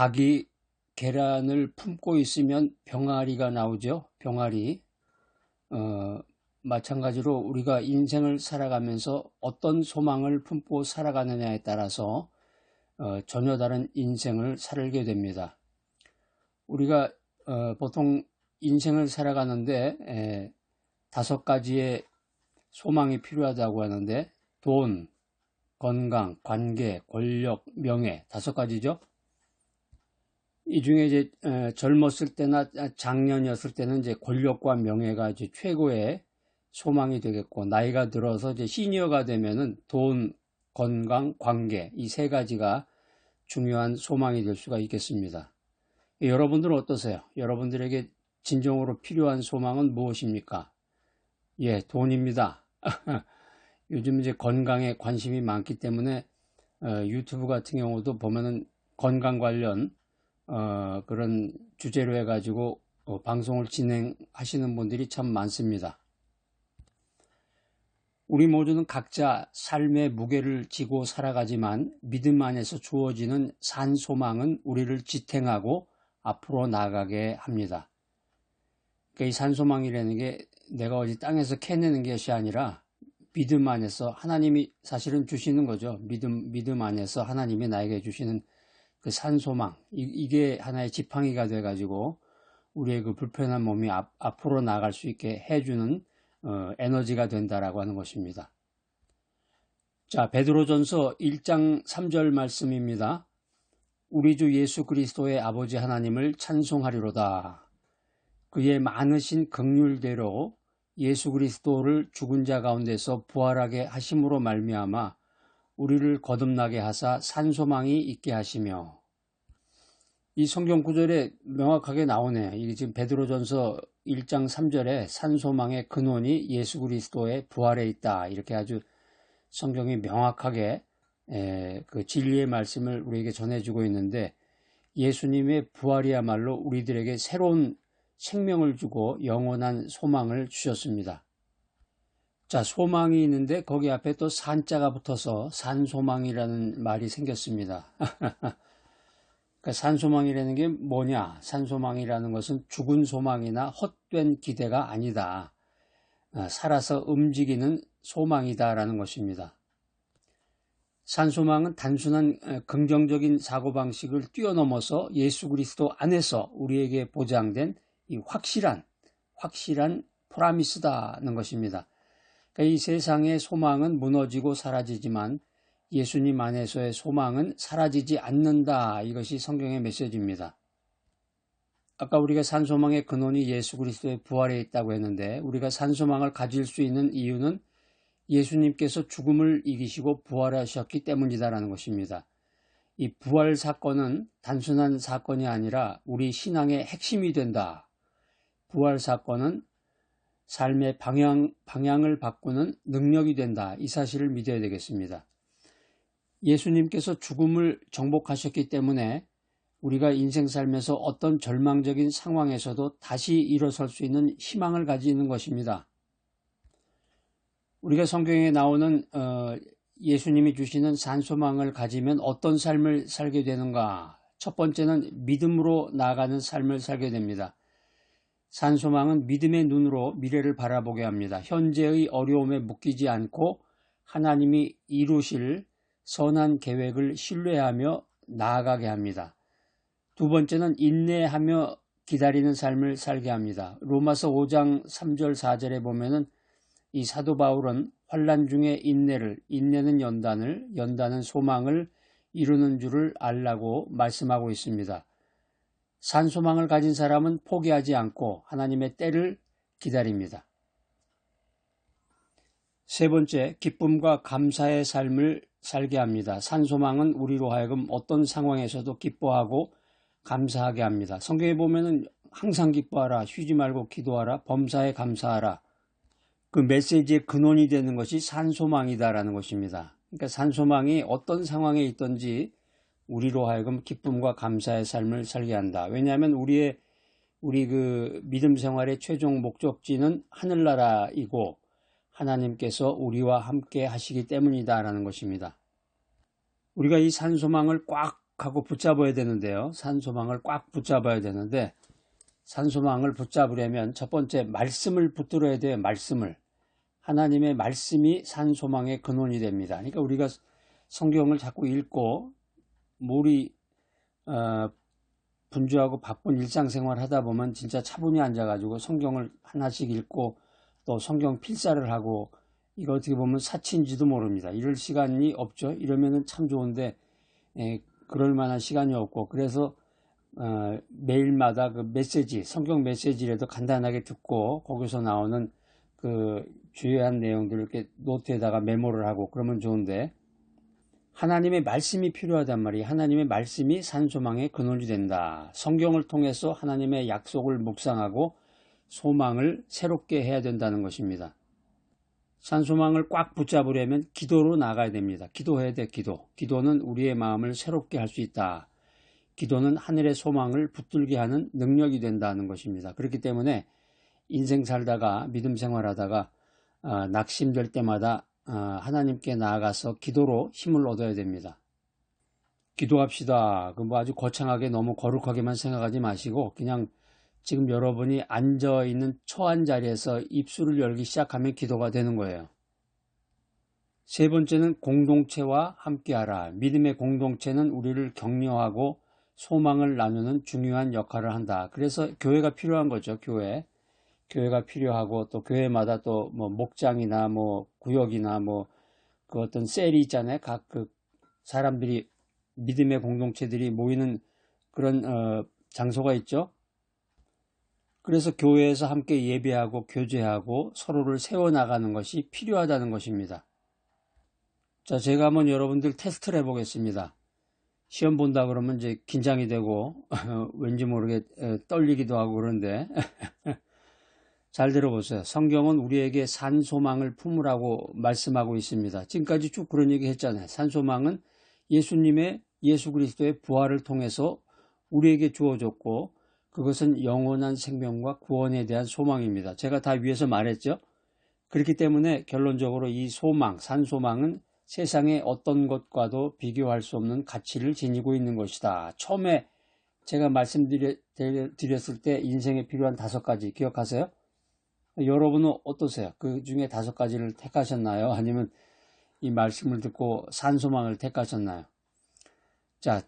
닭이 계란을 품고 있으면 병아리가 나오죠. 병아리. 마찬가지로 우리가 인생을 살아가면서 어떤 소망을 품고 살아가느냐에 따라서 전혀 다른 인생을 살게 됩니다. 우리가 보통 인생을 살아가는데 5가지의 소망이 필요하다고 하는데, 돈, 건강, 관계, 권력, 명예, 5가지죠. 이 중에 이제 젊었을 때나 장년이었을 때는 이제 권력과 명예가 이제 최고의 소망이 되겠고, 나이가 들어서 이제 시니어가 되면은 돈, 건강, 관계, 이 3가지가 중요한 소망이 될 수가 있겠습니다. 여러분들은 어떠세요? 여러분들에게 진정으로 필요한 소망은 무엇입니까? 예, 돈입니다. 요즘 이제 건강에 관심이 많기 때문에 유튜브 같은 경우도 보면은 건강 관련 그런 주제로 해가지고 방송을 진행하시는 분들이 참 많습니다. 우리 모두는 각자 삶의 무게를 지고 살아가지만 믿음 안에서 주어지는 산소망은 우리를 지탱하고 앞으로 나아가게 합니다. 그러니까 이 산소망이라는 게 내가 어디 땅에서 캐내는 것이 아니라 믿음 안에서 하나님이 사실은 주시는 거죠. 믿음 안에서 하나님이 나에게 주시는 그 산소망, 이게 하나의 지팡이가 돼가지고 우리의 그 불편한 몸이 앞으로 나아갈 수 있게 해주는 에너지가 된다라고 하는 것입니다. 자, 베드로전서 1장 3절 말씀입니다. 우리 주 예수 그리스도의 아버지 하나님을 찬송하리로다. 그의 많으신 긍휼대로 예수 그리스도를 죽은 자 가운데서 부활하게 하심으로 말미암아 우리를 거듭나게 하사 산소망이 있게 하시며. 이 성경 구절에 명확하게 나오네. 이게 지금 베드로전서 1장 3절에 산소망의 근원이 예수 그리스도의 부활에 있다. 이렇게 아주 성경이 명확하게 그 진리의 말씀을 우리에게 전해주고 있는데, 예수님의 부활이야말로 우리들에게 새로운 생명을 주고 영원한 소망을 주셨습니다. 자, 소망이 있는데 거기 앞에 또 산자가 붙어서 산소망이라는 말이 생겼습니다. 그러니까 산소망이라는 게 뭐냐? 산소망이라는 것은 죽은 소망이나 헛된 기대가 아니다. 살아서 움직이는 소망이다라는 것입니다. 산소망은 단순한 긍정적인 사고방식을 뛰어넘어서 예수 그리스도 안에서 우리에게 보장된 이 확실한 프라미스다는 것입니다. 그러니까 이 세상의 소망은 무너지고 사라지지만 예수님 안에서의 소망은 사라지지 않는다. 이것이 성경의 메시지입니다. 아까 우리가 산소망의 근원이 예수 그리스도의 부활에 있다고 했는데, 우리가 산소망을 가질 수 있는 이유는 예수님께서 죽음을 이기시고 부활하셨기 때문이다라는 것입니다. 이 부활 사건은 단순한 사건이 아니라 우리 신앙의 핵심이 된다. 부활 사건은 삶의 방향을 바꾸는 능력이 된다. 이 사실을 믿어야 되겠습니다. 예수님께서 죽음을 정복하셨기 때문에 우리가 인생 살면서 어떤 절망적인 상황에서도 다시 일어설 수 있는 희망을 가지는 것입니다. 우리가 성경에 나오는 예수님이 주시는 산소망을 가지면 어떤 삶을 살게 되는가? 첫 번째는 믿음으로 나아가는 삶을 살게 됩니다. 산소망은 믿음의 눈으로 미래를 바라보게 합니다. 현재의 어려움에 묶이지 않고 하나님이 이루실 선한 계획을 신뢰하며 나아가게 합니다. 두 번째는 인내하며 기다리는 삶을 살게 합니다. 로마서 5장 3절 4절에 보면은 이 사도 바울은 환난 중에 인내는 연단은 소망을 이루는 줄을 알라고 말씀하고 있습니다. 산소망을 가진 사람은 포기하지 않고 하나님의 때를 기다립니다. 세 번째, 기쁨과 감사의 삶을 살게 합니다. 산소망은 우리로 하여금 어떤 상황에서도 기뻐하고 감사하게 합니다. 성경에 보면은 항상 기뻐하라, 쉬지 말고 기도하라, 범사에 감사하라. 그 메시지의 근원이 되는 것이 산소망이다라는 것입니다. 그러니까 산소망이 어떤 상황에 있든지 우리로 하여금 기쁨과 감사의 삶을 살게 한다. 왜냐하면 우리 그 믿음 생활의 최종 목적지는 하늘나라이고 하나님께서 우리와 함께 하시기 때문이다라는 것입니다. 우리가 이 산소망을 꽉 하고 붙잡아야 되는데요. 산소망을 꽉 붙잡아야 되는데, 산소망을 붙잡으려면 첫 번째 말씀을 붙들어야 돼요. 말씀을. 하나님의 말씀이 산소망의 근원이 됩니다. 그러니까 우리가 성경을 자꾸 읽고 우리 분주하고 바쁜 일상생활 하다 보면 진짜 차분히 앉아가지고 성경을 하나씩 읽고 또 성경 필사를 하고, 이거 어떻게 보면 사치인지도 모릅니다. 이럴 시간이 없죠. 이러면은 참 좋은데 그럴 만한 시간이 없고, 그래서 매일마다 그 메시지, 성경 메시지라도 간단하게 듣고 거기서 나오는 그 주요한 내용들을 이렇게 노트에다가 메모를 하고 그러면 좋은데, 하나님의 말씀이 필요하단 말이에요. 하나님의 말씀이 산소망의 근원이 된다. 성경을 통해서 하나님의 약속을 묵상하고 소망을 새롭게 해야 된다는 것입니다. 산소망을 꽉 붙잡으려면 기도로 나가야 됩니다. 기도해야 돼, 기도. 기도는 우리의 마음을 새롭게 할 수 있다. 기도는 하늘의 소망을 붙들게 하는 능력이 된다는 것입니다. 그렇기 때문에 인생 살다가 믿음 생활하다가 낙심될 때마다 하나님께 나아가서 기도로 힘을 얻어야 됩니다. 기도합시다. 그 뭐 아주 거창하게 너무 거룩하게만 생각하지 마시고 그냥 지금 여러분이 앉아있는 처한 자리에서 입술을 열기 시작하면 기도가 되는 거예요. 세 번째는 공동체와 함께하라. 믿음의 공동체는 우리를 격려하고 소망을 나누는 중요한 역할을 한다. 그래서 교회가 필요한 거죠. 교회가 필요하고, 또 교회마다 또 뭐 목장이나 뭐 구역이나 뭐 그 어떤 셀이 있잖아요. 각 그 사람들이, 믿음의 공동체들이 모이는 그런 장소가 있죠. 그래서 교회에서 함께 예배하고 교제하고 서로를 세워나가는 것이 필요하다는 것입니다. 자, 제가 한번 여러분들 테스트를 해보겠습니다. 시험 본다 그러면 이제 긴장이 되고 왠지 모르게 떨리기도 하고 그런데 잘 들어보세요. 성경은 우리에게 산소망을 품으라고 말씀하고 있습니다. 지금까지 쭉 그런 얘기 했잖아요. 산소망은 예수 그리스도의 부활을 통해서 우리에게 주어졌고, 그것은 영원한 생명과 구원에 대한 소망입니다. 제가 다 위에서 말했죠. 그렇기 때문에 결론적으로 이 소망, 산소망은 세상의 어떤 것과도 비교할 수 없는 가치를 지니고 있는 것이다. 처음에 제가 말씀드렸을 때 인생에 필요한 5가지 기억하세요? 여러분은 어떠세요? 그 중에 5가지를 택하셨나요? 아니면 이 말씀을 듣고 산소망을 택하셨나요? 자,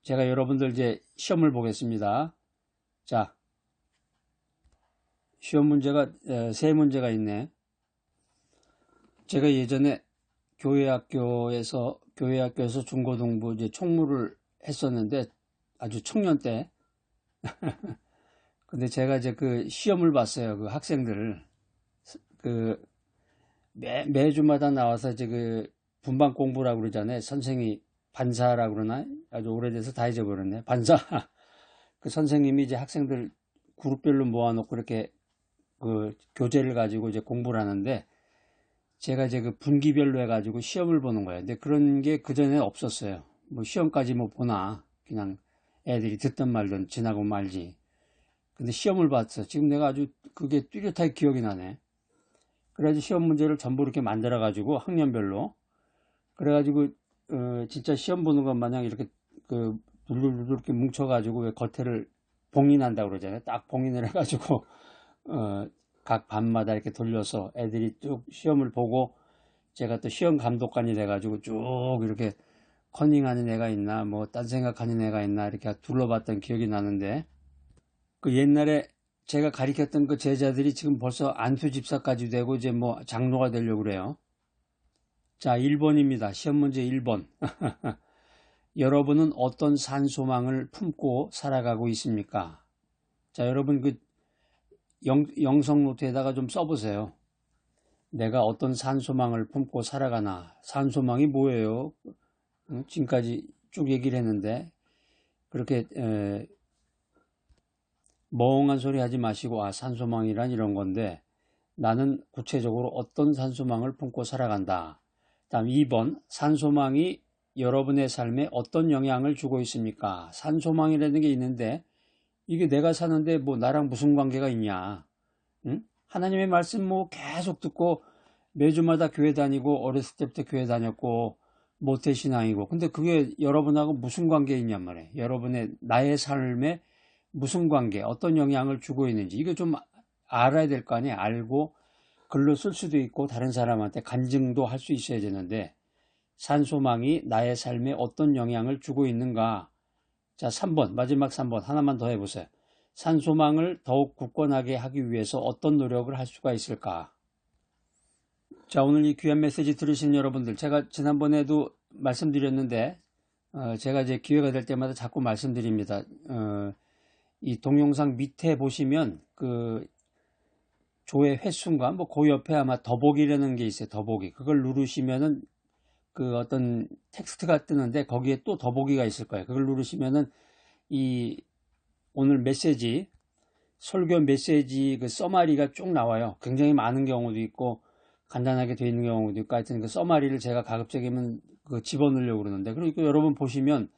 제가 여러분들 이제 시험을 보겠습니다. 자, 시험 문제가 3문제가 있네. 제가 예전에 교회 학교에서 중고등부 이제 총무를 했었는데, 아주 청년 때. 근데 제가 이제 그 시험을 봤어요. 그 학생들을. 매주마다 나와서 이제 그 분반 공부라고 그러잖아요. 선생이 반사라고 그러나? 아주 오래돼서 다 잊어버렸네. 반사. 그 선생님이 이제 학생들 그룹별로 모아놓고 이렇게 그 교재를 가지고 이제 공부를 하는데, 제가 이제 그 분기별로 해가지고 시험을 보는 거예요. 근데 그런 게 그전에 없었어요. 뭐 시험까지 뭐 보나. 그냥 애들이 듣든 말든 지나고 말지. 근데 시험을 봤어. 지금 내가 아주 그게 뚜렷하게 기억이 나네. 그래가지고 시험 문제를 전부 이렇게 만들어가지고 학년별로. 그래가지고 진짜 시험 보는 것 마냥 이렇게 그 불불불 이렇게 뭉쳐가지고 왜 겉에를 봉인한다고 그러잖아요. 딱 봉인을 해가지고 각 반마다 이렇게 돌려서 애들이 쭉 시험을 보고, 제가 또 시험 감독관이 돼가지고 쭉 이렇게 컨닝하는 애가 있나 뭐 딴 생각하는 애가 있나 이렇게 둘러봤던 기억이 나는데, 그 옛날에 제가 가르쳤던 그 제자들이 지금 벌써 안수 집사까지 되고 이제 뭐 장로가 되려고 그래요. 자, 1번입니다. 시험 문제 1번. 여러분은 어떤 산소망을 품고 살아가고 있습니까? 자, 여러분 그 영성 노트에다가 좀 써보세요. 내가 어떤 산소망을 품고 살아가나. 산소망이 뭐예요? 지금까지 쭉 얘기를 했는데, 그렇게 멍한 소리 하지 마시고, 산소망이란 이런 건데, 나는 구체적으로 어떤 산소망을 품고 살아간다. 다음 2번, 산소망이 여러분의 삶에 어떤 영향을 주고 있습니까? 산소망이라는 게 있는데, 이게 내가 사는데 뭐 나랑 무슨 관계가 있냐? 응? 하나님의 말씀 뭐 계속 듣고 매주마다 교회 다니고 어렸을 때부터 교회 다녔고 모태신앙이고, 근데 그게 여러분하고 무슨 관계 있냔 말이에요. 여러분의 나의 삶에 무슨 관계, 어떤 영향을 주고 있는지 이거 좀 알아야 될 거 아니에요. 알고 글로 쓸 수도 있고 다른 사람한테 간증도 할 수 있어야 되는데, 산소망이 나의 삶에 어떤 영향을 주고 있는가. 자, 3번, 마지막 3번 하나만 더 해보세요. 산소망을 더욱 굳건하게 하기 위해서 어떤 노력을 할 수가 있을까? 자, 오늘 이 귀한 메시지 들으신 여러분들, 제가 지난번에도 말씀드렸는데, 제가 이제 기회가 될 때마다 자꾸 말씀드립니다. 이 동영상 밑에 보시면 그 조회 횟수인가 뭐 그 옆에 아마 더보기라는 게 있어요. 더보기. 그걸 누르시면은 그 어떤 텍스트가 뜨는데 거기에 또 더보기가 있을 거예요. 그걸 누르시면은 이 오늘 메시지, 설교 메시지 그 서마리가 쭉 나와요. 굉장히 많은 경우도 있고 간단하게 되어 있는 경우도 있고, 하여튼 그 서마리를 제가 가급적이면 그 집어넣으려고 그러는데, 그리고 여러분 보시면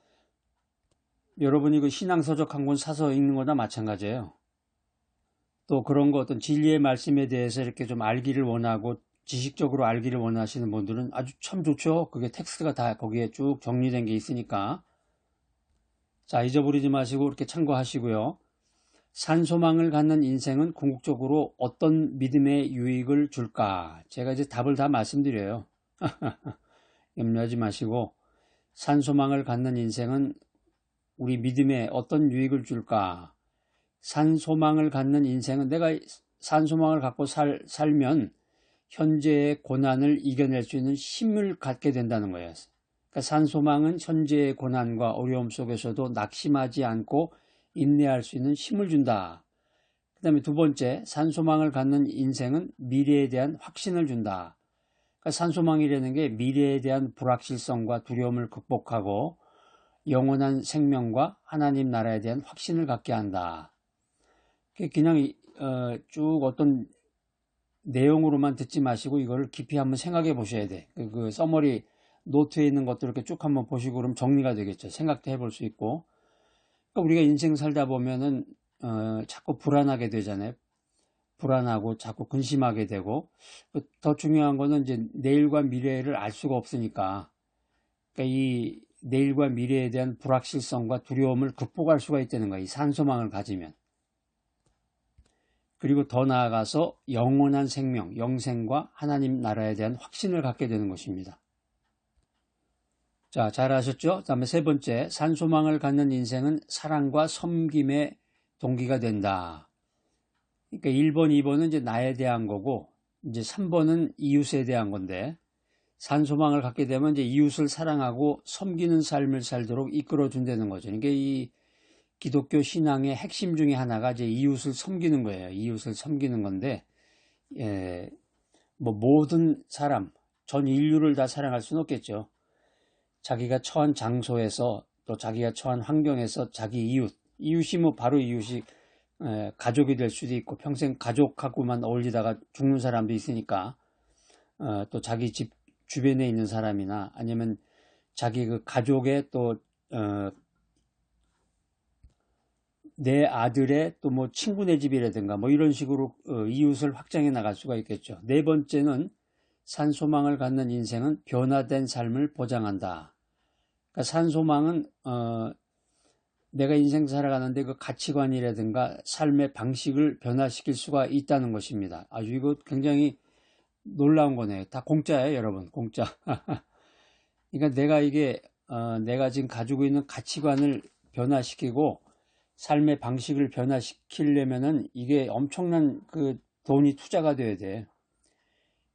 여러분이 그 신앙서적 한 권 사서 읽는 거나 마찬가지예요. 또 그런 거 어떤 진리의 말씀에 대해서 이렇게 좀 알기를 원하고 지식적으로 알기를 원하시는 분들은 아주 참 좋죠. 그게 텍스트가 다 거기에 쭉 정리된 게 있으니까. 자, 잊어버리지 마시고 이렇게 참고하시고요. 산소망을 갖는 인생은 궁극적으로 어떤 믿음의 유익을 줄까? 제가 이제 답을 다 말씀드려요. 염려하지 마시고, 산소망을 갖는 인생은 우리 믿음에 어떤 유익을 줄까? 산소망을 갖는 인생은 내가 산소망을 갖고 살면 현재의 고난을 이겨낼 수 있는 힘을 갖게 된다는 거예요. 그러니까 산소망은 현재의 고난과 어려움 속에서도 낙심하지 않고 인내할 수 있는 힘을 준다. 그 다음에 두 번째, 산소망을 갖는 인생은 미래에 대한 확신을 준다. 그러니까 산소망이라는 게 미래에 대한 불확실성과 두려움을 극복하고 영원한 생명과 하나님 나라에 대한 확신을 갖게 한다. 그냥 쭉 어떤 내용으로만 듣지 마시고 이걸 깊이 한번 생각해 보셔야 돼. 그 서머리 노트에 있는 것들 이렇게 쭉 한번 보시고 그럼 정리가 되겠죠. 생각도 해볼 수 있고. 그러니까 우리가 인생 살다 보면은 자꾸 불안하게 되잖아요. 불안하고 자꾸 근심하게 되고, 더 중요한 거는 이제 내일과 미래를 알 수가 없으니까, 그러니까 이 내일과 미래에 대한 불확실성과 두려움을 극복할 수가 있다는 거예요. 이 산소망을 가지면. 그리고 더 나아가서 영원한 생명, 영생과 하나님 나라에 대한 확신을 갖게 되는 것입니다. 자, 잘 아셨죠? 그 다음에 세 번째, 산소망을 갖는 인생은 사랑과 섬김의 동기가 된다. 그러니까 1번, 2번은 이제 나에 대한 거고, 이제 3번은 이웃에 대한 건데, 산소망을 갖게 되면 이제 이웃을 사랑하고 섬기는 삶을 살도록 이끌어 준다는 거죠. 그러니까 이 기독교 신앙의 핵심 중에 하나가 이제 이웃을 섬기는 거예요. 이웃을 섬기는 건데, 뭐 모든 사람, 전 인류를 다 사랑할 수는 없겠죠. 자기가 처한 장소에서 또 자기가 처한 환경에서 자기 이웃이 뭐 바로 이웃이 가족이 될 수도 있고 평생 가족하고만 어울리다가 죽는 사람도 있으니까, 또 자기 집 주변에 있는 사람이나 아니면 자기 그 가족의 또 내 아들의 또 뭐 친구네 집이라든가 뭐 이런 식으로 이웃을 확장해 나갈 수가 있겠죠. 네 번째는 산소망을 갖는 인생은 변화된 삶을 보장한다. 그러니까 산소망은 내가 인생 살아가는데 그 가치관이라든가 삶의 방식을 변화시킬 수가 있다는 것입니다. 아주 이거 굉장히 놀라운 거네요. 다 공짜예요, 여러분. 공짜. 그러니까 내가 지금 가지고 있는 가치관을 변화시키고 삶의 방식을 변화시키려면은 이게 엄청난 그 돈이 투자가 돼야 돼.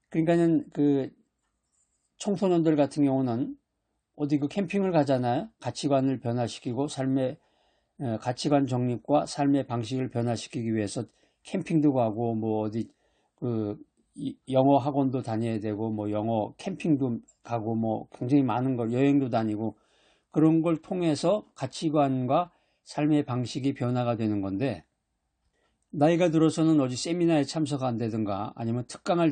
그러니까는 그 청소년들 같은 경우는 어디 그 캠핑을 가잖아요. 가치관을 변화시키고 삶의 가치관 정립과 삶의 방식을 변화시키기 위해서 캠핑도 가고 뭐 어디 그 영어 학원도 다녀야 되고 뭐 영어 캠핑도 가고 뭐 굉장히 많은 걸 여행도 다니고 그런 걸 통해서 가치관과 삶의 방식이 변화가 되는 건데, 나이가 들어서는 어디 세미나에 참석한다든가 아니면 특강을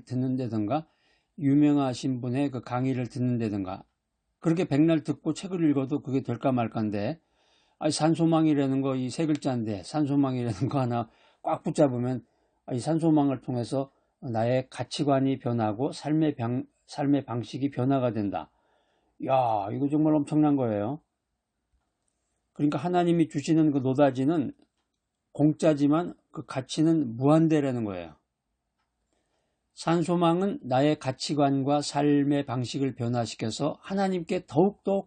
듣는다든가 유명하신 분의 그 강의를 듣는다든가 그렇게 백날 듣고 책을 읽어도 그게 될까 말까인데, 산소망이라는 거 이 세 글자인데 산소망이라는 거 하나 꽉 붙잡으면 이 산소망을 통해서 나의 가치관이 변하고 삶의 방식이 변화가 된다. 야, 이거 정말 엄청난 거예요. 그러니까 하나님이 주시는 그 노다지는 공짜지만 그 가치는 무한대라는 거예요. 산소망은 나의 가치관과 삶의 방식을 변화시켜서 하나님께 더욱더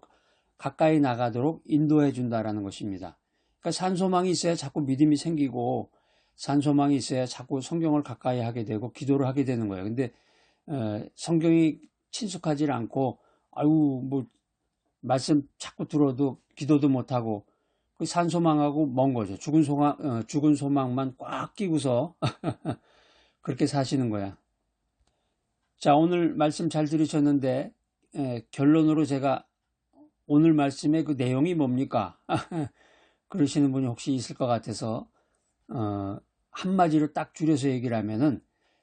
가까이 나가도록 인도해 준다라는 것입니다. 그러니까 산소망이 있어야 자꾸 믿음이 생기고 산소망이 있어야 자꾸 성경을 가까이 하게 되고 기도를 하게 되는 거예요. 근데 성경이 친숙하지 않고 아유 뭐 말씀 자꾸 들어도 기도도 못하고 그 산소망하고 먼 거죠. 죽은 소망만 꽉 끼고서 그렇게 사시는 거야. 자, 오늘 말씀 잘 들으셨는데 결론으로 제가 오늘 말씀의 그 내용이 뭡니까? 그러시는 분이 혹시 있을 것 같아서 한마디로 딱 줄여서 얘기를 하면은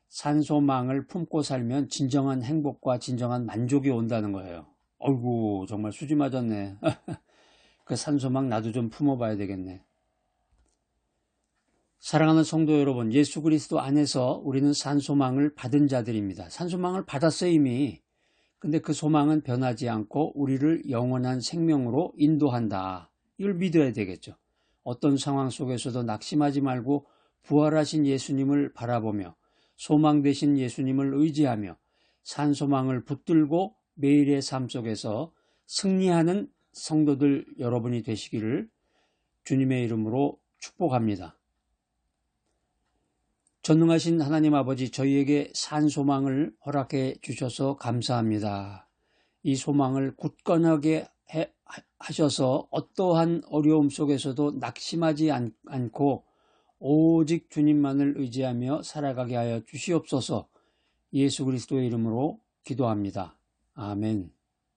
산소망을 품고 살면 진정한 행복과 진정한 만족이 온다는 거예요. 어이구 정말 수지 맞았네. 그 산소망 나도 좀 품어봐야 되겠네. 사랑하는 성도 여러분, 예수 그리스도 안에서 우리는 산소망을 받은 자들입니다. 산소망을 받았어요 이미. 근데 그 소망은 변하지 않고 우리를 영원한 생명으로 인도한다. 이걸 믿어야 되겠죠. 어떤 상황 속에서도 낙심하지 말고 부활하신 예수님을 바라보며 소망 되신 예수님을 의지하며 산소망을 붙들고 매일의 삶 속에서 승리하는 성도들 여러분이 되시기를 주님의 이름으로 축복합니다. 전능하신 하나님 아버지, 저희에게 산소망을 허락해 주셔서 감사합니다. 이 소망을 굳건하게 하셔서 어떠한 어려움 속에서도 낙심하지 않고 오직 주님만을 의지하며 살아가게 하여 주시옵소서. 예수 그리스도의 이름으로 기도합니다. 아멘.